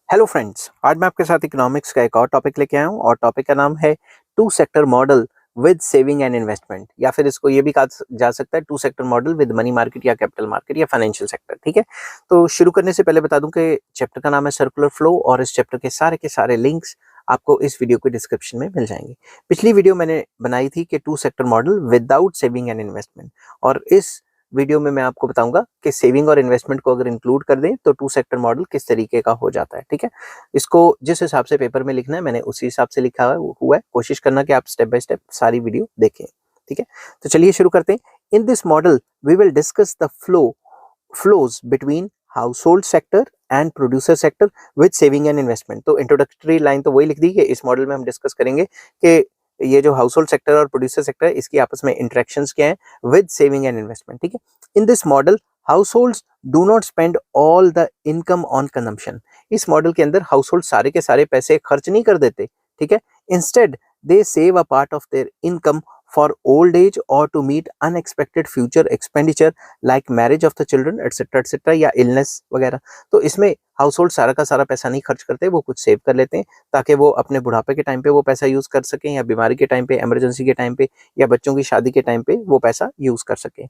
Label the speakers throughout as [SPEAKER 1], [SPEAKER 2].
[SPEAKER 1] Hello friends, आज मैं आपके साथ इकोनॉमिक्स का एक और टॉपिक लेके आया हूँ और टॉपिक का नाम है two sector model with saving and investment, या फिर इसको ये भी कहा जा सकता है two sector model with money market या कैपिटल मार्केट या फाइनेंशियल सेक्टर। ठीक है, तो शुरू करने से पहले बता दूं कि चैप्टर का नाम है सर्कुलर फ्लो और इस चैप्टर के सारे लिंक्स आपको इस वीडियो के डिस्क्रिप्शन में मिल जाएंगे। पिछली वीडियो मैंने बनाई थी कि two sector model without saving and investment, और इस वीडियो में मैं आपको बताऊंगा कि सेविंग और इन्वेस्टमेंट को अगर इंक्लूड कर दें तो टू सेक्टर मॉडल किस तरीके का हो जाता है। ठीक है, इसको जिस हिसाब से पेपर में लिखना है मैंने उसी हिसाब से लिखा हुआ है। कोशिश करना कि आप स्टेप बाय स्टेप सारी वीडियो देखें। ठीक है, तो चलिए शुरू करते हैं। In this model we will discuss the flows between household sector and producer sector with saving and investment. तो इंट्रोडक्टरी लाइन तो वही लिख दी कि इस मॉडल में हम डिस्कस करेंगे कि ये जो हाउस होल्ड सेक्टर और प्रोड्यूसर सेक्टर है इसकी आपस में इंटरेक्शंस क्या है विद सेविंग एंड इन्वेस्टमेंट। ठीक है, इन this model house holds do not spend all the income on consumption. इस मॉडल के अंदर हाउस होल्ड सारे के सारे पैसे खर्च नहीं कर देते। ठीक है, instead they save a part of their income for old age और to meet unexpected future expenditure like marriage of the children etcetera या इलनेस वगैरह। तो इसमें हाउस होल्ड सारा का सारा पैसा नहीं खर्च करते, वो कुछ सेव कर लेते हैं ताकि वो अपने बुढ़ापे के टाइम पे वो पैसा यूज कर सकें, या बीमारी के टाइम पे, इमरजेंसी के टाइम पे, या बच्चों की शादी के टाइम पे वो पैसा यूज कर सकें।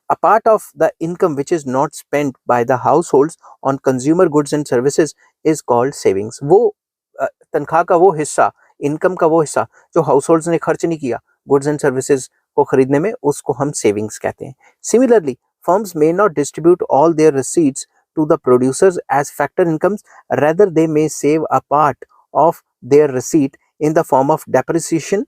[SPEAKER 1] A part of the income which is not spent by the households on consumer goods and services is called savings। वो तनख्वाह का वो हिस्सा, इनकम का वो हिस्सा जो हाउस होल्ड्स ने खर्च नहीं किया गुड्स एंड सर्विसेज को खरीदने में, उसको हम सेविंग्स कहते हैं। Similarly firms may not distribute all their receipts to the producers as factor incomes, rather they may save a part of their receipt in the form of depreciation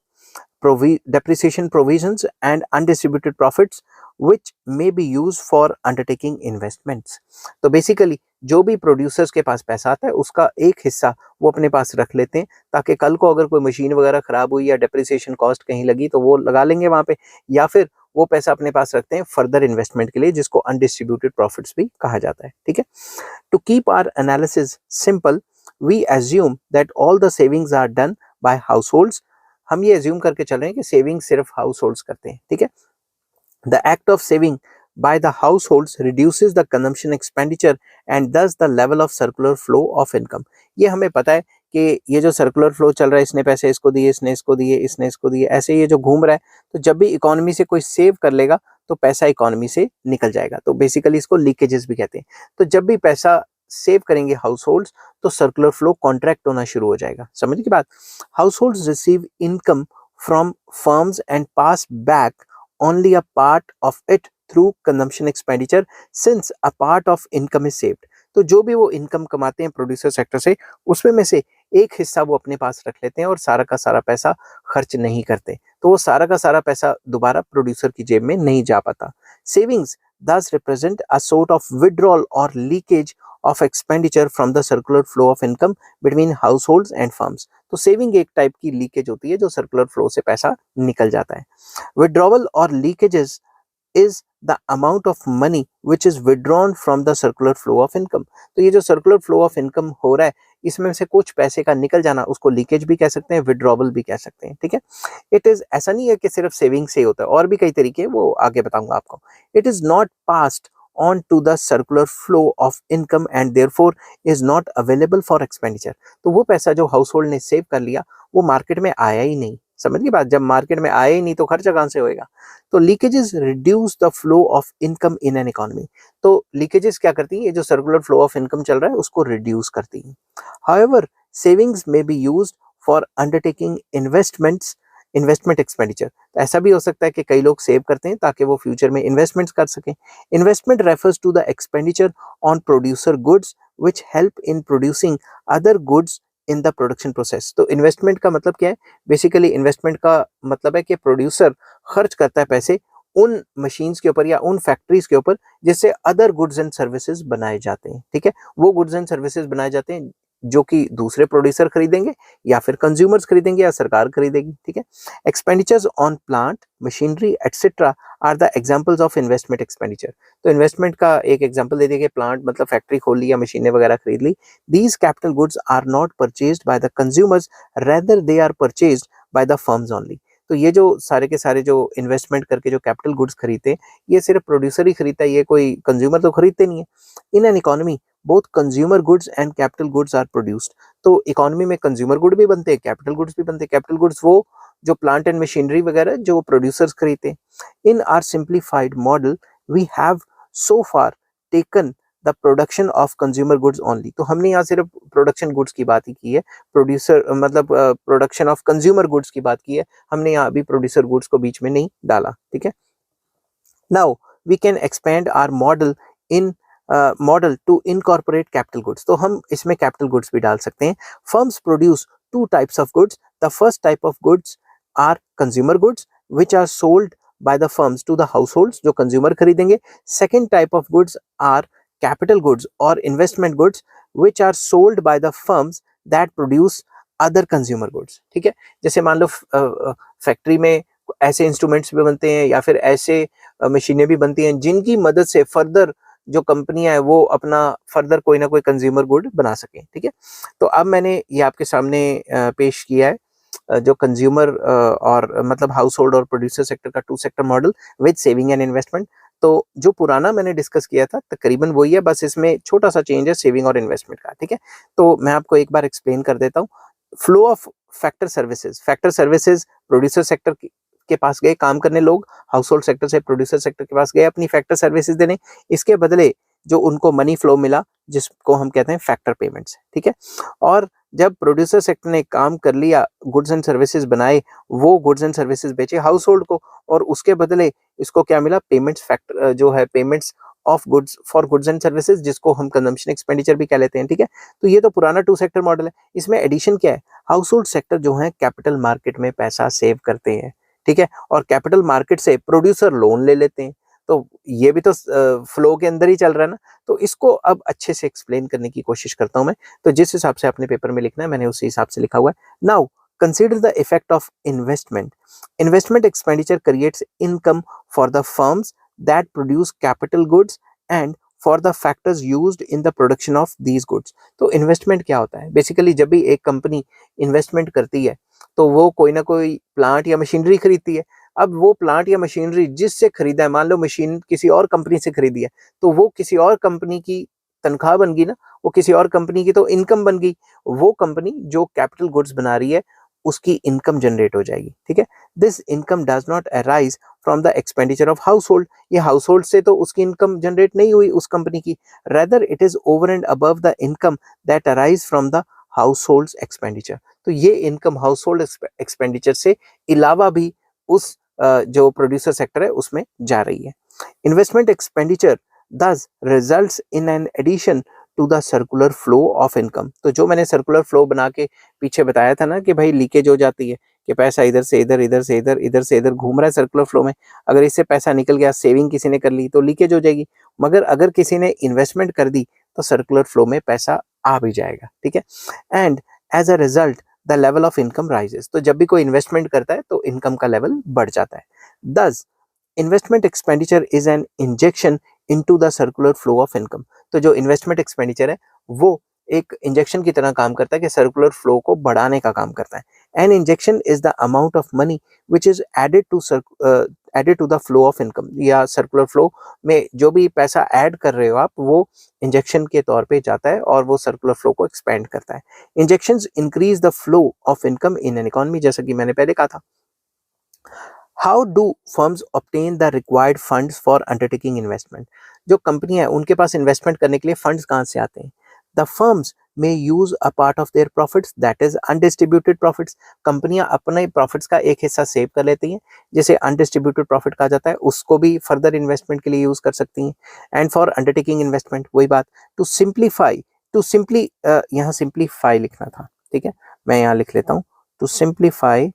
[SPEAKER 1] provisions and undistributed profits which may be used for undertaking investments। तो basically जो भी producers के पास पैसा आता है उसका एक हिस्सा वो अपने पास रख लेते हैं ताकि कल को अगर कोई मशीन वगैरह खराब हुई या डेप्रिसिएशन कॉस्ट कहीं लगी तो वो लगा लेंगे वहां पे, या फिर वो पैसा अपने पास रखते हैं फर्दर इन्वेस्टमेंट के लिए, जिसको अनडिस्ट्रीब्यूटेड प्रॉफिट्स भी कहा जाता है। ठीक है, to keep our analysis simple we assume that all the savings are done by households. हम ये एज्यूम करके चल रहे हैं कि सेविंग सिर्फ हाउस होल्ड्स करते हैं। ठीक है, the act of saving by the households reduces the consumption expenditure and thus the level of circular flow of income। ये हमें पता है कि ये जो सर्कुलर फ्लो चल रहा है, इसने पैसे इसको दिए, इसने इसको दिए, इसने इसको दिए, ऐसे ये जो घूम रहा है, तो जब भी इकोनॉमी से कोई सेव कर लेगा तो पैसा इकोनॉमी से निकल जाएगा। तो बेसिकली इसको लीकेजेस भी कहते हैं। तो जब भी पैसा सेव करेंगे हाउस होल्ड्स तो सर्कुलर फ्लो कॉन्ट्रैक्ट होना शुरू हो जाएगा। समझ की बात? House holds receive income from firms and pass back only a part of it through consumption expenditure since a part of income is saved। तो जो भी वो इनकम कमाते हैं प्रोड्यूसर सेक्टर से, उसमें में से एक हिस्सा वो अपने पास रख लेते हैं और सारा का सारा पैसा खर्च नहीं करते, तो वो सारा का सारा पैसा दोबारा प्रोड्यूसर की जेब में नहीं जा पाता। Savings thus represent a sort of withdrawal or leakage of expenditure from the circular flow of income between households and firms। तो सेविंग एक टाइप की लीकेज होती है जो सर्कुलर फ्लो से पैसा निकल जाता है। Withdrawal or leakages is the amount of money which is withdrawn from the circular flow of income। तो ये जो circular flow of income हो रहा है, इसमें से कुछ पैसे का निकल जाना, उसको लीकेज भी कह सकते हैं, विड्रॉवल भी कह सकते हैं। ठीक है, इट इज ऐसा नहीं है कि सिर्फ सेविंग से ही होता है, और भी कई तरीके वो आगे बताऊंगा आपको। It is not passed on to the circular flow of income and therefore is not available for expenditure। तो वो पैसा जो हाउस होल्ड ने सेव कर लिया वो मार्केट में आया ही नहीं। समझ गई बात? जब मार्केट में आया ही नहीं तो खर्चा कहां से होएगा? तो leakages reduce the flow of income in an economy. तो लीकेजेस क्या करती है? ये जो सर्कुलर फ्लो ऑफ इनकम चल रहा है उसको रिड्यूस करती है। हाउएवर सेविंग्स में be used for undertaking investment expenditure. तो ऐसा भी हो सकता है कि कई लोग सेव करते हैं ताकि वो फ्यूचर में इन्वेस्टमेंट्स कर सकें। Investment refers to the expenditure on producer goods which help in producing other goods in the production process. तो इन्वेस्टमेंट का मतलब क्या है? बेसिकली इन्वेस्टमेंट का मतलब है कि प्रोड्यूसर खर्च करता है पैसे उन मशीन्स के ऊपर या उन फैक्ट्रीज के ऊपर जिससे अदर गुड्स एंड सर्विसेज बनाए जाते हैं। ठीक है, वो गुड्स एंड सर्विसेज बनाए जाते हैं जो कि दूसरे प्रोड्यूसर खरीदेंगे या फिर कंज्यूमर्स खरीदेंगे या सरकार खरीदेगी। ठीक है, expenditures on plant machinery etcetera are the examples of investment expenditure. तो इन्वेस्टमेंट का एक एग्जांपल दे दिया, प्लांट मतलब फैक्ट्री खोल ली या मशीनें वगैरह खरीद ली। These capital goods are not purchased by the consumers, rather they are purchased by the firms only. तो ये जो सारे के सारे जो इन्वेस्टमेंट करके जो कैपिटल गुड्स खरीदते हैं ये सिर्फ प्रोड्यूसर ही खरीदता है, ये कोई कंज्यूमर तो खरीदते नहीं है। In an economy both consumer goods and capital goods are produced. तो इकोनॉमी में कंज्यूमर गुड भी बनते हैं, कैपिटल गुड्स भी बनते हैं. कैपिटल गुड्स वो जो प्लांट एंड मशीनरी वगैरह जो प्रोड्यूसर्स खरीदते हैं. In our simplified model we have so far taken the production of consumer goods only. तो हमने यहाँ सिर्फ प्रोडक्शन गुड्स की बात ही की है, प्रोड्यूसर मतलब प्रोडक्शन ऑफ कंज्यूमर गुड्स की बात की है, हमने यहाँ अभी प्रोड्यूसर गुड्स को बीच में नहीं डाला. ठीक है. Now we can expand our model in model to incorporate capital goods. तो हम इसमें कैपिटल गुड्स भी डाल सकते हैं. Firms produce two types of goods. The first type of goods are consumer goods which are sold by the firms to the households, जो consumer खरीदेंगे. Second type of goods are capital goods और investment goods which are sold by the firms that produce other consumer goods. ठीक है. जैसे मान लो factory में ऐसे instruments भी बनते हैं या फिर ऐसे मशीनें भी बनती हैं जिनकी मदद से फर्दर जो कंपनियां है वो अपना फर्दर कोई ना कोई कंज्यूमर गुड बना सकें. ठीक है. तो अब मैंने ये आपके सामने पेश किया है जो कंज्यूमर और मतलब हाउस होल्ड और प्रोड्यूसर सेक्टर का 2 sector model with saving and investment. तो जो पुराना मैंने डिस्कस किया था तकरीबन वही है, बस इसमें छोटा सा चेंज है सेविंग और इन्वेस्टमेंट का. ठीक है. तो मैं आपको एक बार एक्सप्लेन कर देता हूँ. Flow of factor services. Factor services producer sector के पास गए काम करने लोग, हाउस होल्ड सेक्टर से प्रोड्यूसर सेक्टर के पास गए अपनी फैक्टर सर्विसेज देने. इसके बदले जो उनको मनी फ्लो मिला जिसको हम कहते हैं फैक्टर पेमेंट्स. ठीक है. और जब प्रोड्यूसर सेक्टर ने काम कर लिया, गुड्स एंड सर्विसेज बनाए, वो गुड्स एंड सर्विसेज बेचे हाउस होल्ड को और उसके बदले इसको क्या मिला, पेमेंट्स फैक्टर जो है payments of goods for goods and services, जिसको हम कंजम्पशन एक्सपेंडिचर भी कह लेते हैं. ठीक है. तो ये तो पुराना 2 सेक्टर मॉडल है. इसमें एडिशन क्या है, हाउस होल्ड सेक्टर जो है कैपिटल मार्केट में पैसा सेव करते हैं. ठीक है. और कैपिटल मार्केट से प्रोड्यूसर लोन ले लेते हैं. तो ये भी तो फ्लो के अंदर ही चल रहा है ना. तो इसको अब अच्छे से एक्सप्लेन करने की कोशिश करता हूं मैं. तो जिस हिसाब से अपने पेपर में लिखना है मैंने उसी हिसाब से लिखा हुआ है. Now consider the effect of investment. Investment expenditure creates income for the firms that produce capital goods and for the factors used in the production of these goods. तो इन्वेस्टमेंट क्या होता है, बेसिकली जब भी एक कंपनी इन्वेस्टमेंट करती है तो वो कोई ना कोई प्लांट या मशीनरी खरीदती है. अब वो प्लांट या मशीनरी जिससे खरीदा है, मान लो मशीन किसी और कंपनी से खरीदी है, तो वो किसी और कंपनी की तनख्वाह बन गई ना, वो किसी और कंपनी की तो इनकम बन गई. वो कंपनी जो कैपिटल गुड्स बना रही है उसकी इनकम जनरेट हो जाएगी. ठीक है. This income does not arise from the expenditure of house hold. ये हाउस होल्ड से तो उसकी इनकम जनरेट नहीं हुई उस कंपनी की, rather it is over and above the income that arise from the house hold expenditure. तो ये इनकम हाउस होल्ड एक्सपेंडिचर से अलावा भी उस जो प्रोड्यूसर सेक्टर है उसमें जा रही है. Investment expenditure thus results in an addition to the circular flow of income. तो जो मैंने सर्कुलर फ्लो बना के पीछे बताया था ना कि भाई लीकेज हो जाती है कि पैसा इधर से इधर, इधर से इधर, इधर से इधर घूम रहा है सर्कुलर फ्लो में. अगर इससे पैसा निकल गया, सेविंग किसी ने कर ली तो लीकेज हो जाएगी, मगर अगर किसी ने इन्वेस्टमेंट कर दी तो सर्कुलर फ्लो में पैसा आ भी जाएगा. ठीक है. And as a result the level of income rises. तो जब भी कोई इन्वेस्टमेंट करता है तो इनकम का लेवल बढ़ जाता है. दस investment expenditure is an injection into the circular flow of income. तो जो इन्वेस्टमेंट एक्सपेंडिचर है वो एक इंजेक्शन की तरह काम करता है कि सर्कुलर फ्लो को बढ़ाने का काम करता है. An injection is the amount of money which is added to the flow of income. या सर्कुलर फ्लो में जो भी पैसा ऐड कर रहे हो आप वो इंजेक्शन के तौर पे जाता है और वो सर्कुलर फ्लो को एक्सपेंड करता है. Injections increase the flow of income in an economy, जैसा कि मैंने पहले कहा था. How do firms obtain the required funds for undertaking investment. जो कंपनी है उनके पास इन्वेस्टमेंट करने के लिए फंड्स कहाँ से आते हैं. द फर्म्स में use a part of there profits that is undistributed profits. कंपनियां अपने प्रॉफिट्स का एक हिस्सा सेव कर लेती हैं, जैसे अनडिस्ट्रीब्यूटेड प्रॉफिट कहा जाता है, उसको भी फर्दर इन्वेस्टमेंट के लिए यूज कर सकती हैं. एंड फॉर अंडरटेकिंग इन्वेस्टमेंट वही बात, टू सिंप्लीफाई, टू सिंपली यहाँ सिंप्लीफाई लिखना था. ठीक है. मैं यहाँ लिख लेता हूँ टू सिंप्लीफाई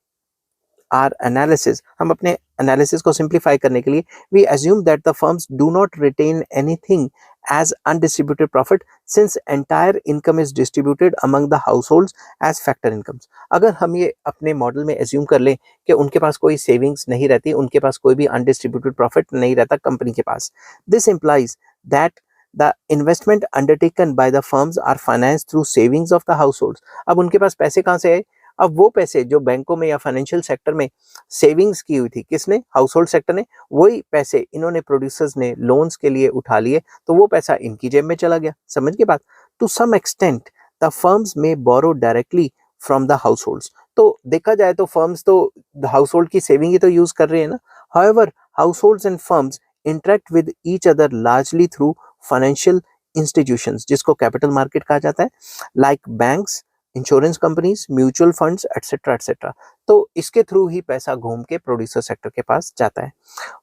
[SPEAKER 1] आर एनालिसिस. हम अपने एनालिसिस को सिंप्लीफाई करने के लिए we assume that the firms do not retain anything as undistributed profit since entire income is distributed among the households as factor incomes. अगर हम ये अपने मॉडल में एज्यूम कर लें कि उनके पास कोई सेविंग्स नहीं रहती, उनके पास कोई भी अनडिस्ट्रीब्यूटेड प्रॉफिट नहीं रहता कंपनी के पास, this implies that the investment undertaken by the firms are financed through savings of the households. अब उनके पास पैसे कहाँ से आए, अब वो पैसे जो बैंकों में या फाइनेंशियल सेक्टर में सेविंग्स की हुई थी, किसने? हाउस होल्ड सेक्टर ने। वही पैसे इन्होंने प्रोड्यूसर्स ने लोन्स के लिए उठा लिए, तो वो पैसा इनकी जेब में चला गया। समझ गए बात? To some extent the firms may borrow directly from the households. तो देखा जाए तो फर्म्स तो हाउस होल्ड की सेविंग ही तो यूज कर रहे हैं ना। However house and firms interact with each other largely through financial institutions, जिसको कैपिटल मार्केट कहा जाता है, like banks, insurance companies, mutual funds etcetera etcetera. तो इसके थ्रू ही पैसा घूम के प्रोड्यूसर सेक्टर के पास जाता है।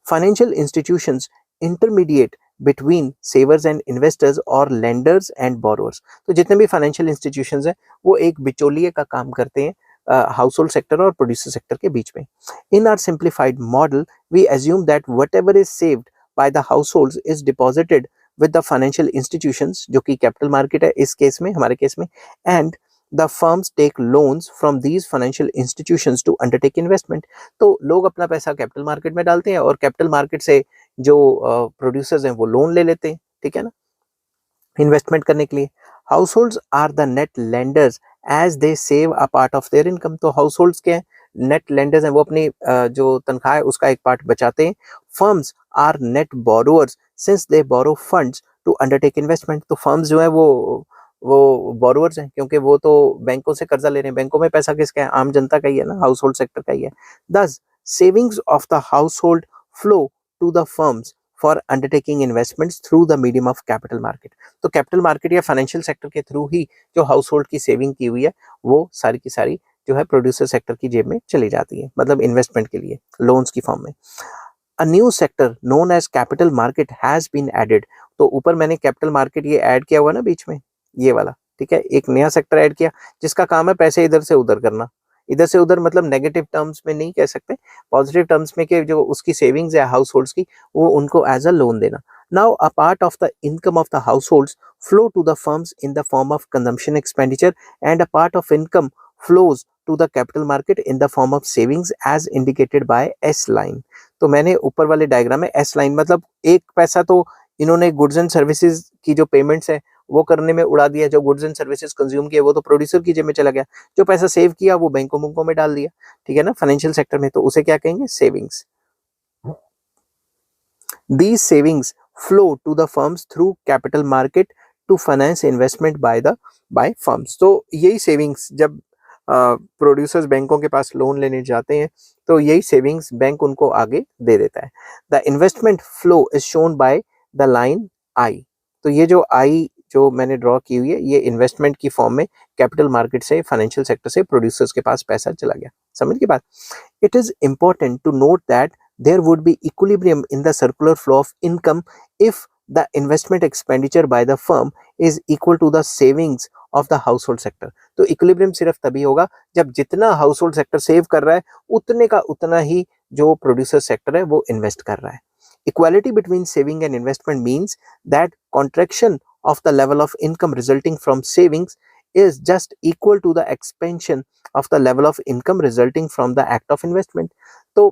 [SPEAKER 1] Financial institutions intermediate between सेवर्स and investors और लेंडर्स एंड बोरोअर्स। तो जितने भी फाइनेंशियल इंस्टीट्यूशंस हैं वो एक बिचौलिए का काम करते हैं हाउस होल्ड सेक्टर और प्रोड्यूसर सेक्टर के बीच में। In our simplified model we assume that whatever is saved by the households is deposited with the financial institutions, जो कि कैपिटल मार्केट है इस केस में, हमारे केस में, and the firms take loans from these financial institutions to undertake investment। तो लोग अपना पैसा कैपिटल मार्केट में डालते हैं और कैपिटल मार्केट से जो प्रोड्यूसर्स हैं वो लोन ले लेते हैं, ठीक है ना, इन्वेस्टमेंट करने के लिए। Households are the net lenders as they save a part of their income. तो हाउस होल्ड्स के नेट लेंडर्स हैं, वो अपनी जो तनख्वाह है उसका एक पार्ट बचाते हैं। Firms are net borrowers since they borrow funds to undertake investment. तो फर्म्स जो है वो बोरोअर्स हैं, क्योंकि वो तो बैंकों से कर्जा ले रहे हैं। बैंकों में पैसा किसका है? आम जनता का ही है ना, हाउस होल्ड सेक्टर का ही है। Thus savings of the household flow to the firms for undertaking investments through the medium of capital market. तो कैपिटल मार्केट या फाइनेंशियल सेक्टर के थ्रू ही जो हाउस होल्ड की सेविंग की हुई है वो सारी की सारी जो है प्रोड्यूसर सेक्टर की जेब में चली जाती है, मतलब इन्वेस्टमेंट के लिए लोन्स की फॉर्म में। A new sector known as capital market has been added। तो ऊपर मैंने कैपिटल मार्केट ये ऐड किया हुआ ना बीच में, ये वाला, ठीक है, एक नया सेक्टर ऐड किया जिसका काम है पैसे इधर से उधर करना। इधर से उधर मतलब नेगेटिव टर्म्स में नहीं कह सकते, पॉजिटिव टर्म्स में कि जो उसकी सेविंग्स है हाउस होल्ड्स की, वो उनको एज अ लोन देना। Now a part of the income of the households flow to the firms in the form of consumption expenditure and a part of income flows to the capital market in the form of savings as indicated by S line. तो मैंने ऊपर वाले diagram में S line, मतलब एक पैसा तो इन्होंने गुड्स एंड सर्विसेज की जो पेमेंट्स है वो करने में उड़ा दिया, जो गुड्स एंड सर्विसेज कंज्यूम किए वो तो प्रोड्यूसर की जेब में चला गया, जो पैसा सेव किया वो बैंकों मुंकों में डाल दिया, ठीक है ना, फाइनेंशियल सेक्टर में, तो उसे क्या कहेंगे? Savings. These savings flow to the firms through capital market to finance investment by firms। तो यही सेविंग्स जब प्रोड्यूसर्स बैंकों के पास लोन लेने जाते हैं तो यही सेविंग्स बैंक उनको आगे दे देता है। The investment flow is shown by the line I. तो ये जो आई जो मैंने ड्रॉ की हुई है ये इन्वेस्टमेंट की फॉर्म में कैपिटल मार्केट से, फाइनेंशियल सेक्टर से प्रोड्यूसर्स के पास पैसा चला गया। समझ के बात? It is important to note that there would be equilibrium in the circular flow of income if the investment expenditure by the firm is equal to the savings of the household sector। तो equilibrium सिर्फ तभी होगा जब जितना household sector save कर रहा है उतने का उतना ही जो producer sector है वो invest कर रहा है। Equality between saving and investment means that contraction of the level of income resulting from savings is just equal to the expansion of the level of income resulting from the act of investment। तो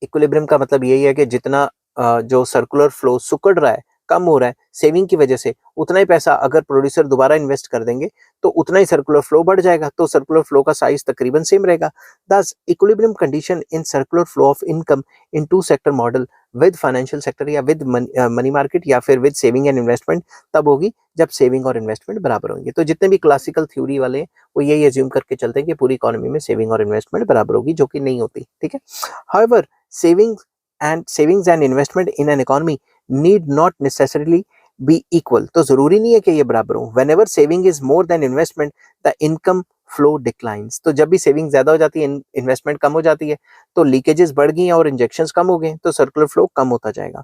[SPEAKER 1] equilibrium का मतलब यही है कि जितना जो circular flow सुकड़ रहा है, कम हो रहा है सेविंग की वजह से, उतना ही पैसा अगर प्रोड्यूसर दोबारा इन्वेस्ट कर देंगे तो उतना ही सर्कुलर फ्लो बढ़ जाएगा, तो सर्कुलर फ्लो का साइज तकरीबन सेम रहेगा। Thus equilibrium condition in circular flow of income in two sector model with financial sector या विद मनी मार्केट या फिर विद सेविंग एंड इन्वेस्टमेंट तब होगी जब सेविंग और इन्वेस्टमेंट बराबर होंगे। तो जितने भी क्लासिकल थ्योरी वाले हैं वो यही एज्यूम करके चलते हैं कि पूरी इकोनॉमी में सेविंग और इन्वेस्टमेंट बराबर होगी, जो कि नहीं होती, ठीक है। However savings and investment in an economy need not necessarily be equal। तो जरूरी नहीं है कि ये बराबर हो। whenever saving is more than investment the income flow declines। तो जब भी सेविंग ज्यादा हो जाती है, इन्वेस्टमेंट कम हो जाती है, तो लीकेजेस बढ़ गई और इंजेक्शंस कम हो गए, तो सर्कुलर फ्लो कम होता जाएगा।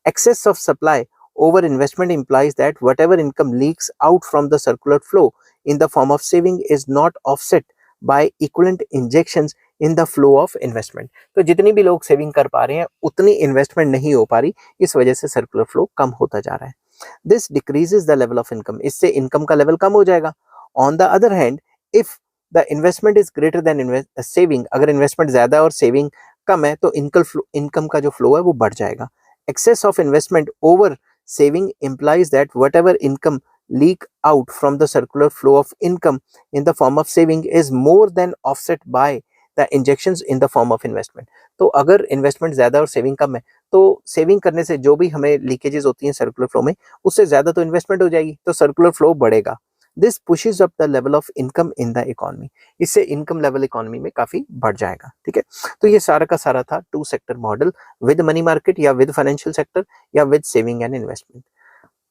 [SPEAKER 1] excess of supply over investment implies that whatever income leaks out from the circular flow in the form of saving is not offset by equivalent injections in the flow of investment. तो जितनी भी लोग saving कर पा रहे हैं उतनी investment नहीं हो पा रही, इस वजह से सर्कुलर फ्लो कम होता जा रहा है। This decreases the level of income. इससे इनकम का लेवल कम हो जाएगा। On the other hand if the investment is greater than saving, अगर इन्वेस्टमेंट ज्यादा और सेविंग कम है तो इनकम का जो फ्लो है वो बढ़ जाएगा। Excess of investment over saving implies that whatever income leak out from the circular flow of income in the form of saving is more than offset by the injections in the form of investment. तो अगर investment ज्यादा और saving कम है तो saving करने से जो भी हमें लीकेजेस होती हैं सर्कुलर फ्लो में उससे ज्यादा तो इन्वेस्टमेंट हो जाएगी, तो सर्कुलर फ्लो बढ़ेगा. This pushes up the level of income in the economy. इससे इनकम लेवल इकोनॉमी में काफी बढ़ जाएगा. ठीक है, तो ये सारा का सारा था two sector model with money market या विद फाइनेंशियल सेक्टर या with saving and investment.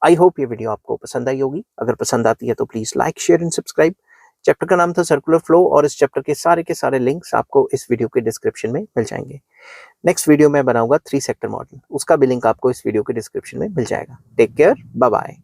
[SPEAKER 1] I hope ये वीडियो आपको पसंद आई होगी. अगर पसंद आती है तो please like share and subscribe. Chapter का नाम था सर्कुलर फ्लो और इस चैप्टर के सारे लिंक्स आपको इस वीडियो के डिस्क्रिप्शन में मिल जाएंगे. नेक्स्ट वीडियो में बनाऊंगा थ्री सेक्टर मॉडल, उसका भी लिंक आपको इस वीडियो के डिस्क्रिप्शन में मिल जाएगा. Take care, bye bye.